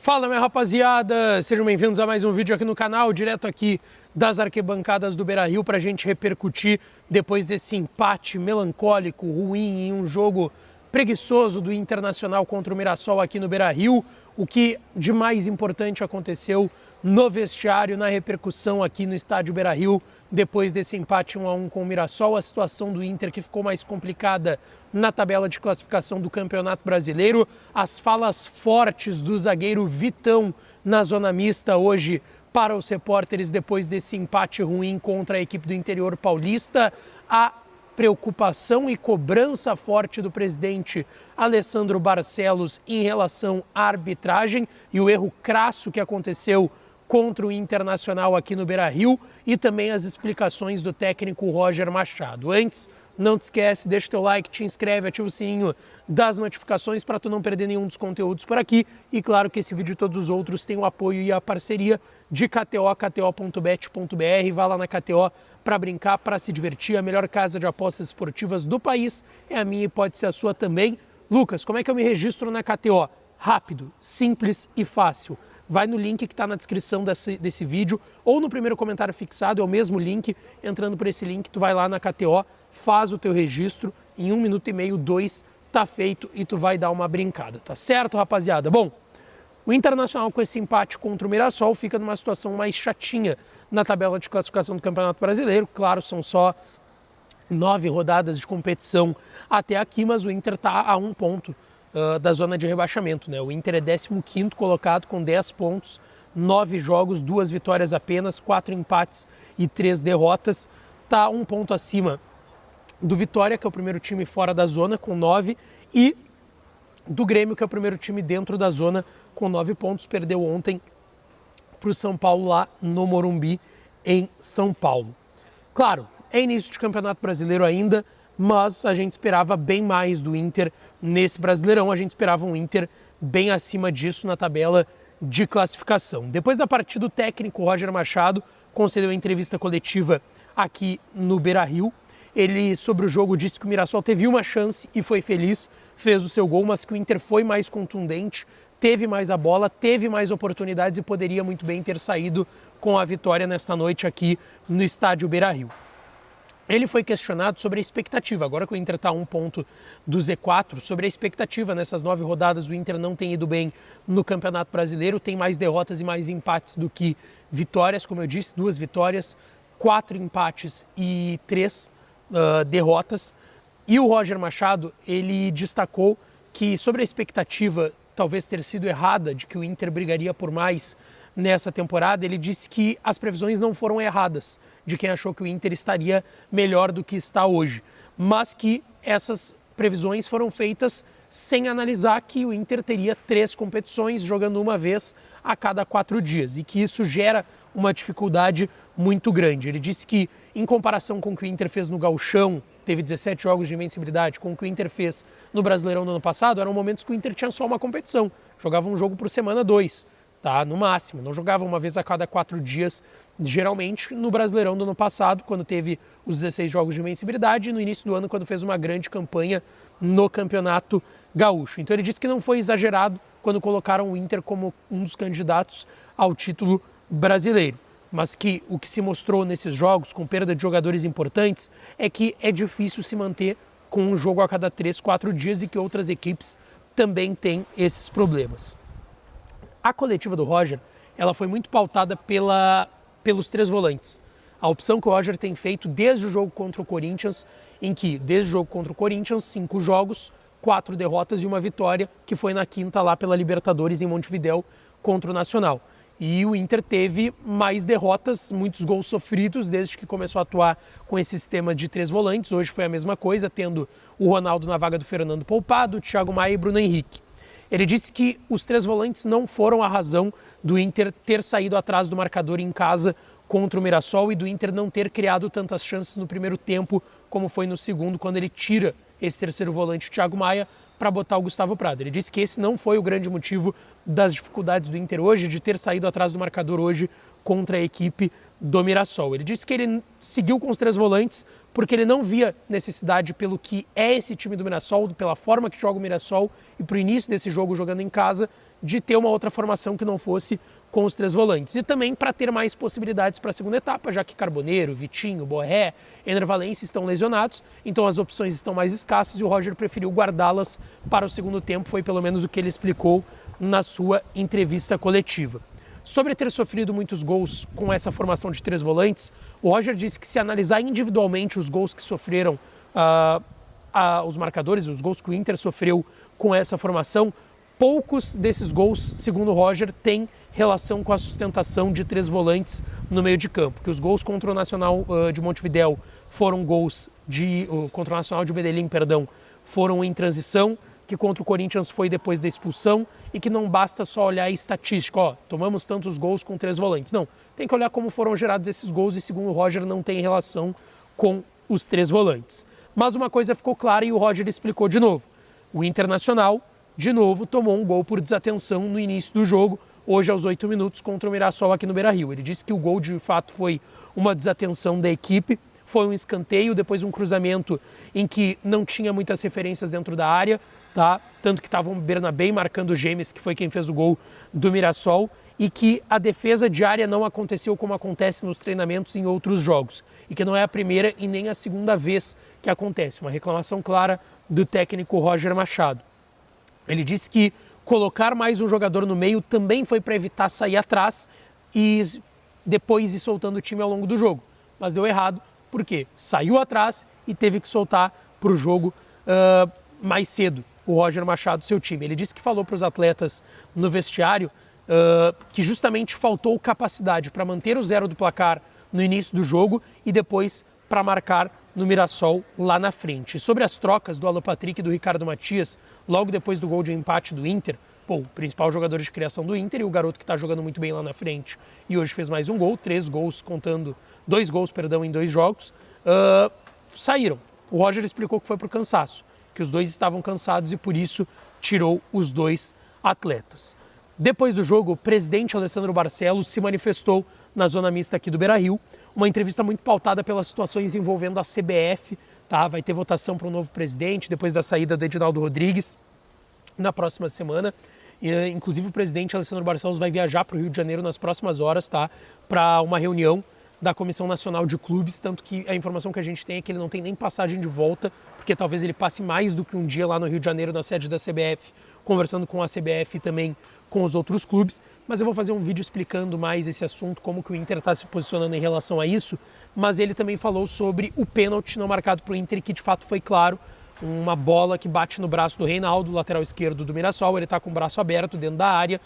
Fala, minha rapaziada, sejam bem-vindos a mais um vídeo aqui no canal, direto aqui das arquibancadas do Beira-Rio para a gente repercutir depois desse empate melancólico, ruim em um jogo preguiçoso do Internacional contra o Mirassol aqui no Beira-Rio. O que de mais importante aconteceu no vestiário, na repercussão aqui no estádio Beira-Rio, depois desse empate 1-1 com o Mirassol, a situação do Inter que ficou mais complicada na tabela de classificação do Campeonato Brasileiro, as falas fortes do zagueiro Vitão na zona mista hoje para os repórteres depois desse empate ruim contra a equipe do interior paulista, a preocupação e cobrança forte do presidente Alessandro Barcelos em relação à arbitragem e o erro crasso que aconteceu contra o Internacional aqui no Beira-Rio e também as explicações do técnico Roger Machado. Antes, não te esquece, deixa o teu like, te inscreve, ativa o sininho das notificações para tu não perder nenhum dos conteúdos por aqui. E claro que esse vídeo e todos os outros têm o apoio e a parceria de KTO, kto.bet.br. Vá lá na KTO para brincar, para se divertir. A melhor casa de apostas esportivas do país é a minha e pode ser a sua também. Lucas, como é que eu me registro na KTO? Rápido, simples e fácil. Vai no link que está na descrição desse vídeo ou no primeiro comentário fixado, é o mesmo link. Entrando por esse link, tu vai lá na KTO, faz o teu registro, em 1 minuto e meio, 2, tá feito e tu vai dar uma brincada, tá certo, rapaziada? Bom, o Internacional com esse empate contra o Mirassol fica numa situação mais chatinha na tabela de classificação do Campeonato Brasileiro. Claro, são só 9 rodadas de competição até aqui, mas o Inter tá a 1 ponto da zona de rebaixamento, né? O Inter é 15º colocado com 10 pontos, 9 jogos, 2 vitórias apenas, 4 empates e 3 derrotas. Tá 1 ponto acima do Vitória, que é o primeiro time fora da zona, com 9, e do Grêmio, que é o primeiro time dentro da zona, com 9 pontos. Perdeu ontem para o São Paulo lá no Morumbi, em São Paulo. Claro, é início de Campeonato Brasileiro ainda, mas a gente esperava bem mais do Inter nesse Brasileirão. A gente esperava um Inter bem acima disso na tabela de classificação. Depois da partida, o técnico Roger Machado concedeu a entrevista coletiva aqui no Beira-Rio. Ele, sobre o jogo, disse que o Mirassol teve uma chance e foi feliz, fez o seu gol, mas que o Inter foi mais contundente, teve mais a bola, teve mais oportunidades e poderia muito bem ter saído com a vitória nessa noite aqui no estádio Beira-Rio. Ele foi questionado sobre a expectativa, agora que o Inter está a 1 ponto do Z4, sobre a expectativa nessas 9 rodadas. O Inter não tem ido bem no Campeonato Brasileiro, tem mais derrotas e mais empates do que vitórias, como eu disse, 2 vitórias, 4 empates e 3 derrotas. E o Roger Machado, ele destacou que sobre a expectativa talvez ter sido errada de que o Inter brigaria por mais nessa temporada, ele disse que as previsões não foram erradas de quem achou que o Inter estaria melhor do que está hoje, mas que essas previsões foram feitas sem analisar que o Inter teria 3 competições jogando uma vez a cada 4 dias e que isso gera uma dificuldade muito grande. Ele disse que, em comparação com o que o Inter fez no Gauchão, teve 17 jogos de invencibilidade, com o que o Inter fez no Brasileirão do ano passado, eram momentos que o Inter tinha só uma competição, jogava um jogo por semana, 2, tá? No máximo, não jogava uma vez a cada 4 dias, geralmente no Brasileirão do ano passado, quando teve os 16 jogos de invencibilidade, e no início do ano, quando fez uma grande campanha no Campeonato Gaúcho. Então ele disse que não foi exagerado quando colocaram o Inter como um dos candidatos ao título brasileiro, mas que o que se mostrou nesses jogos, com perda de jogadores importantes, é que é difícil se manter com um jogo a cada 3, 4 dias e que outras equipes também têm esses problemas. A coletiva do Roger, ela foi muito pautada pelos 3 volantes. A opção que o Roger tem feito desde o jogo contra o Corinthians, em que, desde o jogo contra o Corinthians, 5 jogos, 4 derrotas e 1 vitória, que foi na quinta lá pela Libertadores em Montevidéu contra o Nacional. E o Inter teve mais derrotas, muitos gols sofridos desde que começou a atuar com esse sistema de 3 volantes. Hoje foi a mesma coisa, tendo o Ronaldo na vaga do Fernando poupado, Thiago Maia e Bruno Henrique. Ele disse que os 3 volantes não foram a razão do Inter ter saído atrás do marcador em casa contra o Mirassol e do Inter não ter criado tantas chances no primeiro tempo como foi no segundo, quando ele tira esse terceiro volante, o Thiago Maia, para botar o Gustavo Prado. Ele disse que esse não foi o grande motivo das dificuldades do Inter hoje, de ter saído atrás do marcador hoje contra a equipe do Mirassol. Ele disse que ele seguiu com os 3 volantes porque ele não via necessidade pelo que é esse time do Mirassol, pela forma que joga o Mirassol e para o início desse jogo jogando em casa, de ter uma outra formação que não fosse com os 3 volantes. E também para ter mais possibilidades para a segunda etapa, já que Carboneiro, Vitinho, Borré, Ener Valencia estão lesionados, então as opções estão mais escassas e o Roger preferiu guardá-las para o segundo tempo, foi pelo menos o que ele explicou na sua entrevista coletiva. Sobre ter sofrido muitos gols com essa formação de 3 volantes, o Roger disse que se analisar individualmente os gols que sofreram, os marcadores, os gols que o Inter sofreu com essa formação, poucos desses gols, segundo o Roger, têm relação com a sustentação de 3 volantes no meio de campo. Que os gols contra o Nacional de Montevidéu foram gols contra o Nacional de Medellín, foram em transição, que contra o Corinthians foi depois da expulsão e que não basta só olhar a estatística, tomamos tantos gols com 3 volantes. Não, tem que olhar como foram gerados esses gols e, segundo o Roger, não tem relação com os 3 volantes. Mas uma coisa ficou clara e o Roger explicou de novo. O Internacional, de novo, tomou um gol por desatenção no início do jogo, hoje aos 8 minutos, contra o Mirassol aqui no Beira-Rio. Ele disse que o gol, de fato, foi uma desatenção da equipe, foi um escanteio, depois um cruzamento em que não tinha muitas referências dentro da área, tá? Tanto que estava o Bernabé marcando o James, que foi quem fez o gol do Mirassol, e que a defesa de área não aconteceu como acontece nos treinamentos em outros jogos, e que não é a primeira e nem a segunda vez que acontece. Uma reclamação clara do técnico Roger Machado. Ele disse que colocar mais um jogador no meio também foi para evitar sair atrás e depois ir soltando o time ao longo do jogo. Mas deu errado, porque saiu atrás e teve que soltar para o jogo mais cedo o Roger Machado, seu time. Ele disse que falou para os atletas no vestiário que justamente faltou capacidade para manter o 0 do placar no início do jogo e depois para marcar no Mirassol lá na frente. Sobre as trocas do Alan Patrick e do Ricardo Matias, logo depois do gol de empate do Inter, o principal jogador de criação do Inter e o garoto que está jogando muito bem lá na frente e hoje fez mais um gol, 2 gols em 2 jogos, saíram. O Roger explicou que foi por cansaço, que os 2 estavam cansados e por isso tirou os 2 atletas. Depois do jogo, o presidente Alessandro Barcelos se manifestou na zona mista aqui do Beira-Rio, uma entrevista muito pautada pelas situações envolvendo a CBF, tá? Vai ter votação para um novo presidente depois da saída do Edinaldo Rodrigues na próxima semana. Inclusive o presidente Alessandro Barcelos vai viajar para o Rio de Janeiro nas próximas horas, tá? Para uma reunião da Comissão Nacional de Clubes, tanto que a informação que a gente tem é que ele não tem nem passagem de volta, porque talvez ele passe mais do que um dia lá no Rio de Janeiro, na sede da CBF, conversando com a CBF e também com os outros clubes, mas eu vou fazer um vídeo explicando mais esse assunto, como que o Inter está se posicionando em relação a isso, mas ele também falou sobre o pênalti não marcado para o Inter, que de fato foi claro, uma bola que bate no braço do Reinaldo, lateral esquerdo do Mirassol, ele está com o braço aberto dentro da área,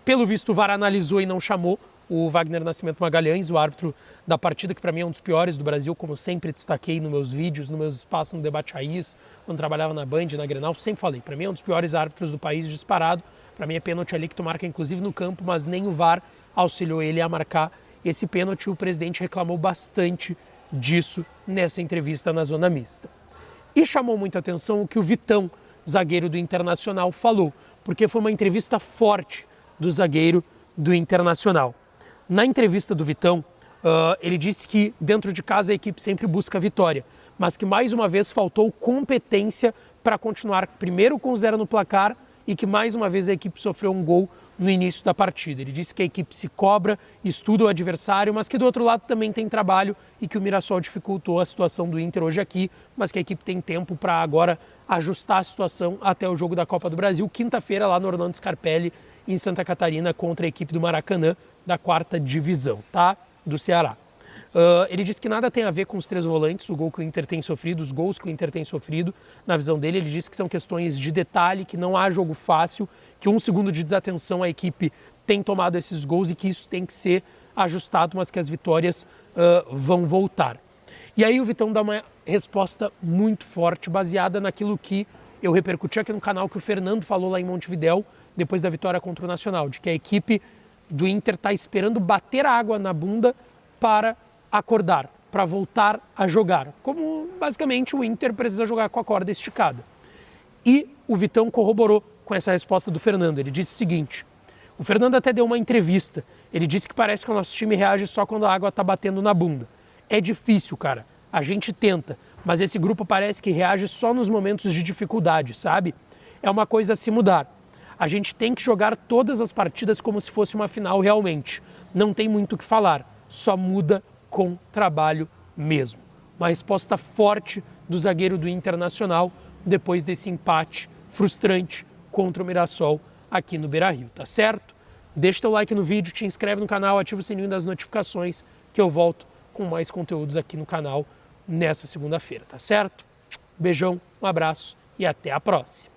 pelo visto o VAR analisou e não chamou o Wagner Nascimento Magalhães, o árbitro da partida, que para mim é um dos piores do Brasil, como sempre destaquei nos meus vídeos, nos meus espaços no Debate Raiz, quando trabalhava na Band, na Grenal, sempre falei, para mim é um dos piores árbitros do país, disparado, para mim é pênalti ali que tu marca inclusive no campo, mas nem o VAR auxiliou ele a marcar esse pênalti, o presidente reclamou bastante disso nessa entrevista na zona mista. E chamou muita atenção o que o Vitão, zagueiro do Internacional, falou, porque foi uma entrevista forte do zagueiro do Internacional. Na entrevista do Vitão, ele disse que dentro de casa a equipe sempre busca a vitória, mas que mais uma vez faltou competência para continuar primeiro com 0 no placar e que mais uma vez a equipe sofreu um gol no início da partida. Ele disse que a equipe se cobra, estuda o adversário, mas que do outro lado também tem trabalho e que o Mirassol dificultou a situação do Inter hoje aqui, mas que a equipe tem tempo para agora ajustar a situação até o jogo da Copa do Brasil, quinta-feira lá no Orlando Scarpelli, em Santa Catarina, contra a equipe do Maracanã, da 4ª divisão, tá? Do Ceará. Ele disse que nada tem a ver com os 3 volantes, o gol que o Inter tem sofrido, os gols que o Inter tem sofrido, na visão dele. Ele disse que são questões de detalhe, que não há jogo fácil, que 1 segundo de desatenção a equipe tem tomado esses gols e que isso tem que ser ajustado, mas que as vitórias vão voltar. E aí o Vitão dá uma resposta muito forte, baseada naquilo que eu repercuti aqui no canal, que o Fernando falou lá em Montevidéu, depois da vitória contra o Nacional, de que a equipe do Inter está esperando bater a água na bunda para acordar, para voltar a jogar, como basicamente o Inter precisa jogar com a corda esticada. E o Vitão corroborou com essa resposta do Fernando. Ele disse o seguinte: O Fernando até deu uma entrevista. Ele disse que parece que o nosso time reage só quando a água tá batendo na bunda. É difícil, cara. A gente tenta, mas esse grupo parece que reage só nos momentos de dificuldade, sabe? É uma coisa a se mudar. A gente tem que jogar todas as partidas como se fosse uma final realmente. Não tem muito o que falar, só muda com trabalho mesmo. Uma resposta forte do zagueiro do Internacional depois desse empate frustrante contra o Mirassol aqui no Beira-Rio, tá certo? Deixa teu like no vídeo, te inscreve no canal, ativa o sininho das notificações que eu volto com mais conteúdos aqui no canal nessa segunda-feira, tá certo? Beijão, um abraço e até a próxima.